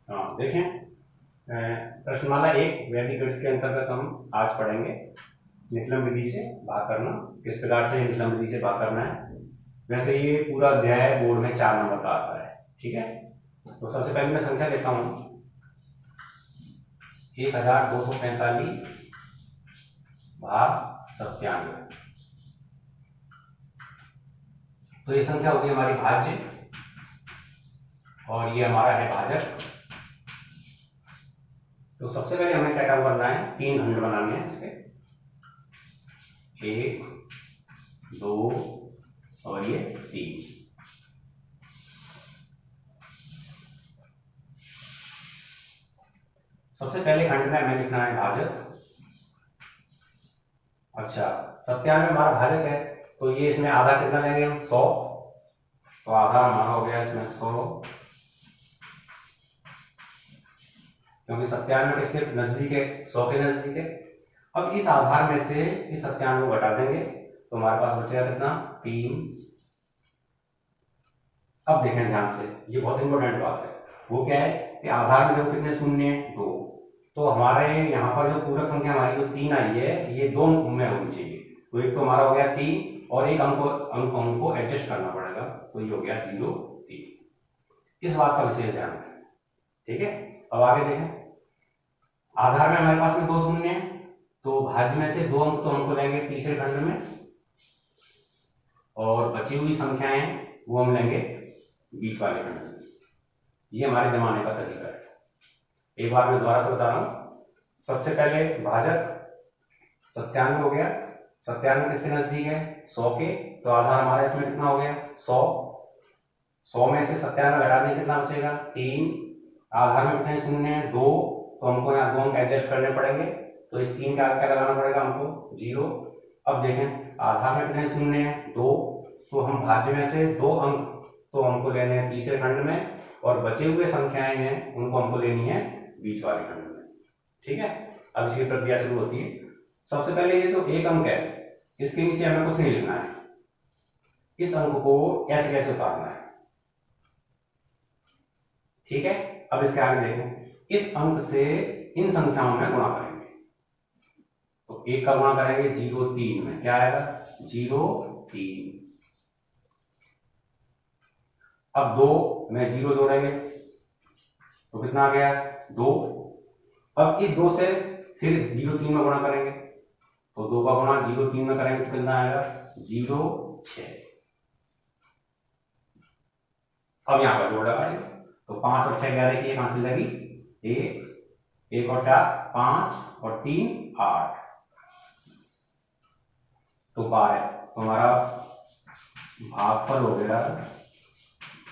हाँ देखें, प्रश्नमाला एक वैदिक गणित के अंतर्गत हम आज पढ़ेंगे निकलम विधि से भाग करना, किस प्रकार से निकलम विधि से भाग करना है। वैसे ये पूरा अध्याय बोर्ड में 4 नंबर का आता है, ठीक है। तो सबसे पहले मैं संख्या लेता हूँ 1245 भाग 97। तो ये संख्या होगी हमारी भाज्य और ये हमारा है भाजक। तो सबसे पहले हमें क्या काम करना है, 3 खंड बनाने हैं इसके, 1 2 और ये 3। सबसे पहले खंड में हमें लिखना है भाजक। अच्छा, 97 हमारा भाजक है, तो ये इसमें आधा कितना लेंगे हम, 100। तो आधा हमारा हो गया इसमें 100, क्योंकि 97 किसके नजदीक है, 100 के नजदीक है। अब इस आधार में से इस 97 को घटा देंगे तो हमारे पास बचेगा कितना, 3। अब देखें ध्यान से, ये बहुत इंपॉर्टेंट बात है। वो क्या है कि आधार में देखो कितने शून्य है, 2। तो हमारे यहाँ पर जो पूरक संख्या हमारी जो 3 आई है, ये 2 में होनी चाहिए। तो एक तो हमारा हो गया 3 और एक अंक हमको एडजस्ट करना पड़ेगा, तो ये हो गया 0 3। इस बात का विशेष ध्यान रखें, ठीक है। अब आगे देखें, आधार में हमारे पास में 2 शून्य है, तो भाज्य में से 2 अंक तो हमको लेंगे तीसरे खंड में, और बची हुई संख्याएं वो हम लेंगे बीच वाले खंड में। ये हमारे जमाने का तरीका है। एक बार मैं दोबारा से बता रहा हूं, सबसे पहले भाजक 97 हो गया। 97 किसके नजदीक है, 100 के। तो आधार हमारा इसमें कितना हो गया, 100। 100 में से 97 घटा दें कितना बचेगा, 3। आधार में कितने शून्य है, 2। तो हमको यहाँ 2 अंक एडजस्ट करने पड़ेंगे, तो इस 3 का क्या लगाना पड़ेगा हमको, 0। अब देखें आधार में कितने शून्य है, 2। तो हम भाज्य में से 2 अंक तो हमको लेने हैं तीसरे खंड में, और बचे हुए संख्याएं हैं उनको हमको लेनी है बीच वाले खंड में, ठीक है। अब इसकी प्रक्रिया शुरू होती है। सबसे पहले ये जो एक अंक है, इसके नीचे हमें कुछ नहीं लिखना है, इस अंक को कैसे कैसे उतारना है, ठीक है। अब इसके आगे देखें, इस अंक से इन संख्याओं में गुणा करेंगे। तो 1 का गुणा करेंगे 0 3 में, क्या आएगा, 0 3। अब 2 में 0 जोड़ेंगे तो कितना आ गया, 2। अब इस 2 से फिर 0 3 में गुणा करेंगे, तो 2 का गुणा 0 3 में करेंगे तो कितना आएगा, 0 6। अब यहां पर जोड़ लगाएंगे, तो 5 और 6 11 की एक हासिल लगी, 1 और 4 5 और 3 8, तो 12। तो हमारा भागफल हो गया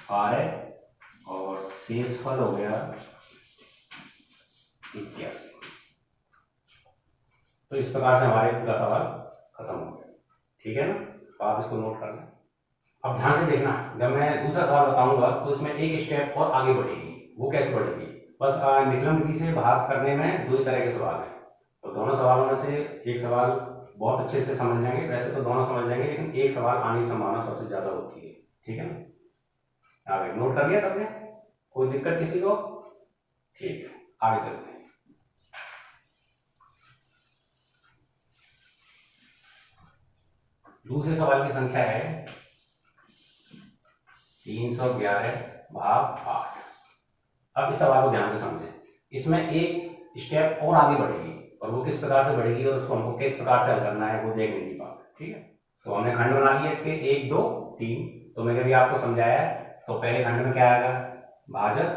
12 और शेषफल हो गया 81। तो इस प्रकार से हमारे पूरा सवाल खत्म हो गया, ठीक है ना। तो आप इसको नोट कर लें। अब ध्यान से देखना, जब मैं दूसरा सवाल बताऊंगा तो इसमें एक स्टेप और आगे बढ़ेगी। वो कैसे बढ़ेगी, बस निकलम विधि से भाग करने में 2 ही तरह के सवाल हैं। तो दोनों सवालों में से एक सवाल बहुत अच्छे से समझ लेंगे, वैसे तो दोनों समझ लेंगे, लेकिन एक सवाल आने की संभावना सबसे ज्यादा होती है, ठीक है ना। आगे नोट कर लिया सबने, कोई दिक्कत किसी को, ठीक है आगे चलते हैं। दूसरे सवाल की संख्या है 311 भाग 8। अब इस सवाल को ध्यान से समझें, इसमें एक स्टेप और आगे बढ़ेगी, और वो किस प्रकार से बढ़ेगी और उसको हमको किस प्रकार से हल करना है वो देखने की बात है, ठीक है। तो हमने खंड बना लिए इसके 1 2 3। तो मैंने भी आपको समझाया है। तो पहले खंड में क्या आएगा, भाजक,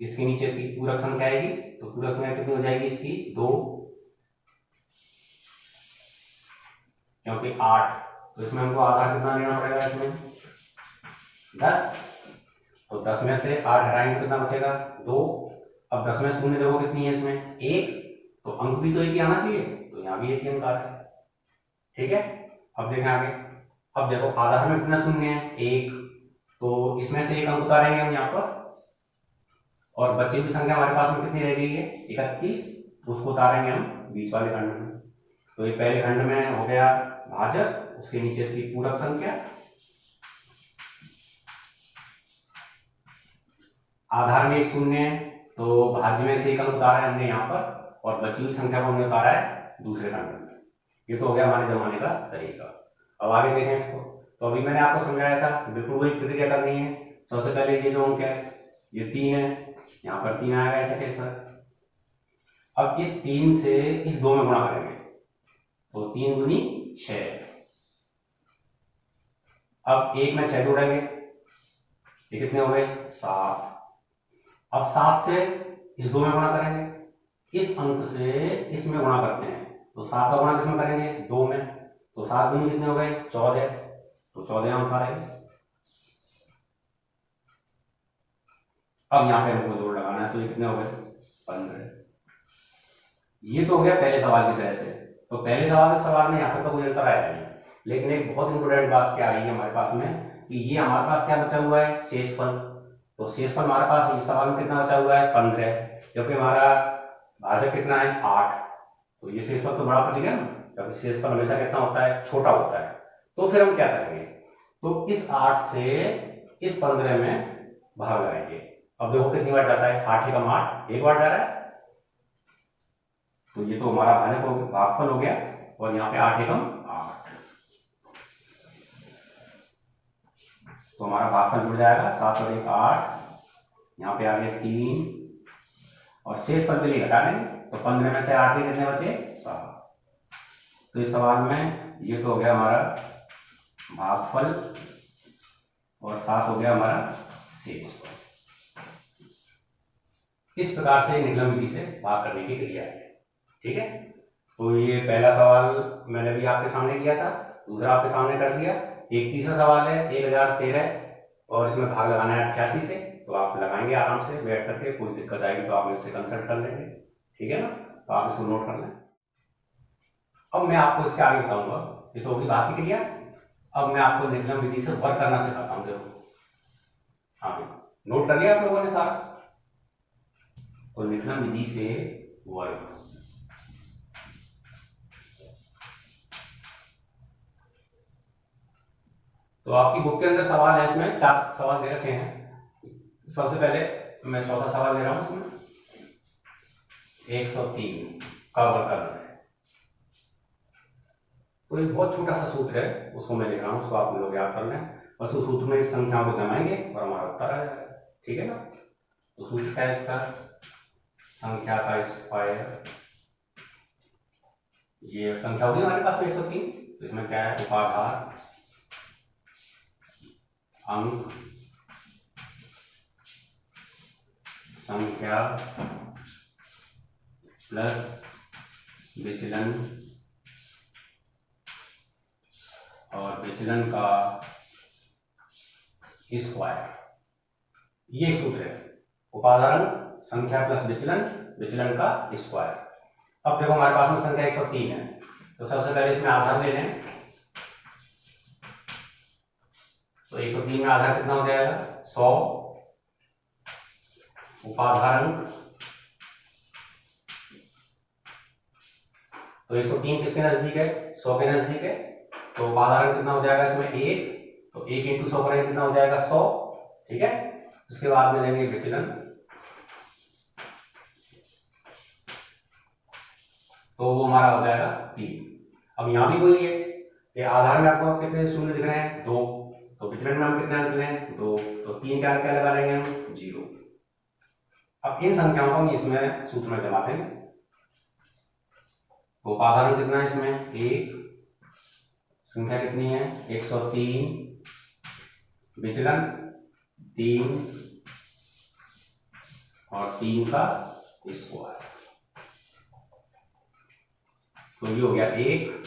इसके नीचे इसकी पूरक संख्या आएगी, तो पूरक संख्या कितनी हो जाएगी इसकी, 2, क्योंकि 8। तो इसमें हमको आधा कितना लेना पड़ेगा, इसमें 10। तो 10 में से 8 हटाएंगे कितना बचेगा, 2। अब 10 में शून्य देखो कितनी है, इसमें 1। तो अंक भी तो एक ही आना चाहिए, तो यहाँ भी एक ही अंक आ रहा है, ठीक है। अब देखें आगे, अब देखो आधार में कितना शून्य है, 1। तो इसमें से एक अंक उतारेंगे हम यहाँ पर, और बची हुई संख्या हमारे पास में कितनी रह गई है, 31। उसको उतारेंगे हम बीच वाले खंड में। तो ये पहले खंड में हो गया भाजक, उसके नीचे इसकी पूरक संख्या, आधार में एक शून्य है तो भाज्य में से एक अंक उतारा है हमने यहाँ पर, और बची हुई संख्या को हमने उतारा है दूसरे खंड में। ये तो हो गया हमारे जमाने का तरीका। अब आगे देखें इसको। तो अभी मैंने आपको समझाया था बिल्कुल वही प्रक्रिया करनी है। सबसे पहले ये जो अंक है ये 3 है, यहाँ पर 3 आएगा ऐसे कैसा। अब इस 3 से इस 2 में गुणा करेंगे तो 3 दूनी 6। अब 1 में 6 जोड़ेंगे, ये कितने हो गए 7। अब 7 से इस 2 में गुणा करेंगे, इस अंक से इसमें गुणा करते हैं तो 7 का गुणा किसमें करेंगे 2 में, तो 7 दूनी कितने हो गए 14, तो 14 अंक आ रहे। अब यहाँ पे हमको जोड़ लगाना है तो ये कितने हो गए 15। ये तो हो गया पहले सवाल की तरह से। तो पहले सवाल में यहाँ तक तो कोई अंतर आया नहीं, लेकिन एक बहुत इंपोर्टेंट बात क्या आई है हमारे पास में कि ये हमारे पास क्या बचा हुआ है शेषफल। तो शेषफल हमारे पास इस सवाल में कितना बचा हुआ है 15, जबकि हमारा भाजक कितना है 8। तो ये शेषफल तो बड़ा बच गया ना, क्योंकि शेषफल हमेशा कितना होता है छोटा होता है। तो फिर हम क्या करेंगे, तो इस 8 से इस 15 में भाग लगाएंगे। अब देखो कितनी बार जाता है 8 एकम 8, एक बार जा रहा है। तो ये तो हमारा भागफल हो गया, और यहाँ पे 8 एकम 8, तो हमारा भागफल जुड़ जाएगा 7 और 1 8, यहाँ पे आ गया 3, और शेष पद के लिए घटा देंगे तो 15 में से 8 के कितने बचे 7। तो इस सवाल में ये तो हो गया हमारा भागफल और 7 हो गया हमारा शेषफल। इस प्रकार से निकलन विधि से भाग करने की क्रिया है। ठीक है, तो ये पहला सवाल मैंने भी आपके सामने किया था, दूसरा आपके सामने कर दिया। एक तीसरा सवाल है 1013, और इसमें भाग लगाना है 88 से। तो आप लगाएंगे आराम से बैठ करके, कोई दिक्कत आएगी तो आप इससे कंसल्ट कर लेंगे। ठीक है ना, तो आप इसको नोट कर लें। अब मैं आपको इसके आगे बताऊंगा, ये तो होगी भाग की क्रिया। अब मैं आपको निकलन विधि से वर्क करना सिखाता हूँ। देखो आगे नोट कर लिया आप लोगों ने सारा। तो निकलन विधि से वर्क, तो आपकी बुक के अंदर सवाल है, इसमें 4 सवाल दे रखे हैं। सबसे पहले मैं चौथा सवाल दे रहा हूं, इसमें 103 का वर्क करना है। तो एक बहुत छोटा सा सूत्र है, उसको मैं लिख रहा हूं, उसको आप लोग याद कर लें। बस उस सूत्र में इस संख्या को जमाएंगे और हमारा उत्तर आ जाएगा। ठीक है ना, तो सूत्र क्या है इसका, संख्या का स्क्वायर। ये संख्या होगी हमारे पास में 103, तो इसमें क्या है उपाधार अंक संख्या प्लस विचलन, और विचलन का स्क्वायर। ये सूत्र है, उपादान संख्या प्लस विचलन, विचलन का स्क्वायर। अब देखो हमारे पास में संख्या 103 है, तो सबसे पहले इसमें आधार ले लें। तो 103 में आधार कितना हो जाएगा 100, उपाधार अंक। तो 103 किसके नजदीक है 100 के नजदीक है, तो उपाधार अंक कितना हो जाएगा इसमें 1, तो 1 इंटू 100 करेंगे कितना हो जाएगा 100। ठीक है, उसके बाद में लेंगे विचलन, तो वो हमारा हो जाएगा 3। अब यहां भी वही है कि आधार में आपको कितने शून्य दिख रहे हैं 2, तो विचलन में हम कितने अंक लें 2, तो 3 क्या क्या लगा लेंगे हम 0। अब इन संख्याओं को हम इसमें सूत्र में जमा देंगे। तो उपादान कितना है इसमें 1, संख्या कितनी है 103, विचलन 3 और 3 का स्क्वायर। तो ये हो गया 1,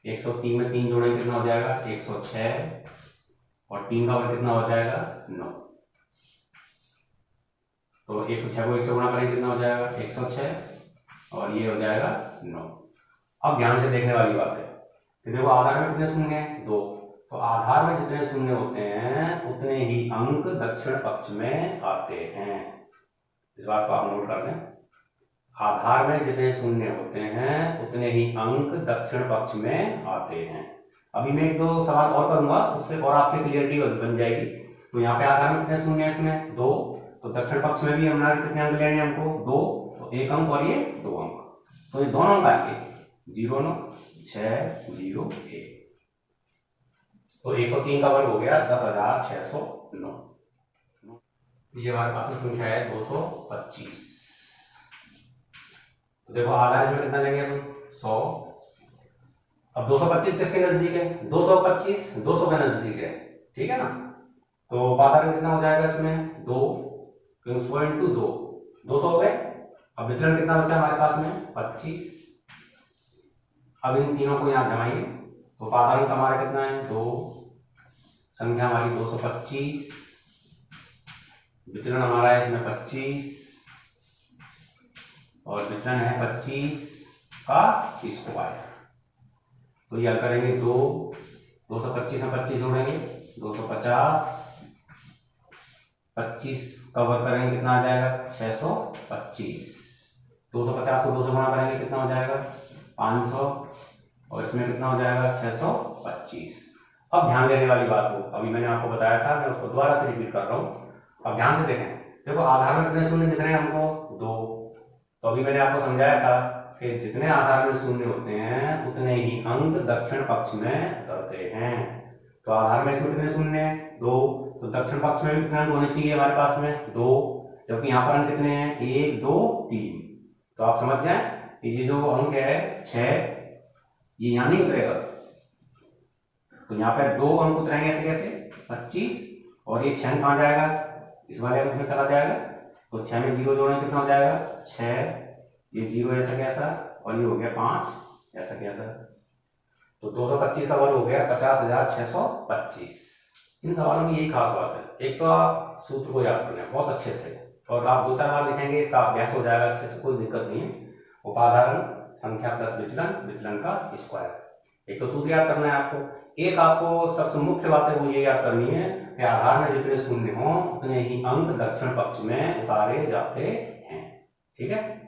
103 में 3 जोड़ेंगे कितना हो जाएगा 106, और 3 का वर्ग कितना हो जाएगा 9। तो 106 को 1 से गुणा करेंगे कितना हो जाएगा 106, और ये हो जाएगा 9। अब ध्यान से देखने वाली बात है कि देखो आधार में कितने शून्य हैं 2, तो आधार में जितने शून्य होते हैं उतने ही अंक दक्षिण पक्ष में आते हैं। इस बात को आप नोट कर लें, आधार में जितने शून्य होते हैं उतने ही अंक दक्षिण पक्ष में आते हैं। अभी मैं 1-2 सवाल और करूंगा, उससे और आपकी क्लियरिटी बन जाएगी। तो यहाँ पे आधार में कितने शून्य है इसमें 2, तो दक्षिण पक्ष में भी हमारे कितने अंक लेने हैं हमको? 2, तो 1 अंक और ये 2 अंक, तो ये दोनों का 0 6 0 1, तो 103 का वर्ग हो गया 10,609। ये हमारे पास में संख्या है 225। तो देखो आधा इसमें कितना लेंगे हम? 100। अब 225 किसके नजदीक है? 225 200 के नजदीक है, ठीक है ना। तो पातारण कितना हो जाएगा इसमें? 2, क्योंकि 100 × 2 200 हो गए। अब विचलन कितना बचा हमारे पास में? 25। अब इन तीनों को यहाँ जमाइए, तो पातारण का हमारा कितना है? 2, संख्या हमारी 225, विचलन हमारा है इसमें 25, और विचलन है 25 का स्क्वायर। तो ये हल करेंगे 225 में 25 जोड़ेंगे 250, 25 का वर्ग करेंगे कितना आ जाएगा? 625। 250 को 200 गुणा करेंगे कितना हो जाएगा? 500, और इसमें कितना हो जाएगा? 625। अब ध्यान देने वाली बात हो, अभी मैंने आपको बताया था, मैं उसको दोबारा से रिपीट कर रहा हूँ। अब ध्यान से देखें, देखो आधार में कितने शून्य दिख रहे हैं हमको? 2। तो अभी मैंने आपको समझाया था कि जितने आधार में शून्य होते हैं उतने ही अंक दक्षिण पक्ष में उतरते हैं। तो आधार में इसमें कितने शून्य हैं? 2, तो दक्षिण पक्ष में भी कितने अंक होने चाहिए हमारे पास में? 2, जबकि यहाँ पर अंक कितने हैं? 1 2 3। तो आप समझ जाए कि ये जो अंक है 6, ये यहाँ नहीं उतरेगा, तो यहाँ पे 2 अंक उतरेंगे ऐसे कैसे? 25, और ये 6 कहाँ जाएगा? इस वाले अंक में चला जाएगा, तो 6 में 0 जोड़ेंगे कितना हो जाएगा? 6, ये 0 ऐसा कैसा, और ये हो गया 5 ऐसा कैसा। तो 225 का वर्ग हो गया 50,625। इन सवालों की यही खास बात है, एक तो आप सूत्र को याद करना है बहुत अच्छे से, और आप 2-4 बार लिखेंगे, इसका अभ्यास हो जाएगा अच्छे से, कोई दिक्कत नहीं है। उपाधारण संख्या प्लस विचलन, विचलन का स्क्वायर, एक तो सूत्र याद करना है आपको। एक आपको सबसे मुख्य बात है वो ये याद करनी है कि आधार में जितने शून्य हों उतने ही अंक दक्षिण पक्ष में उतारे जाते हैं, ठीक है।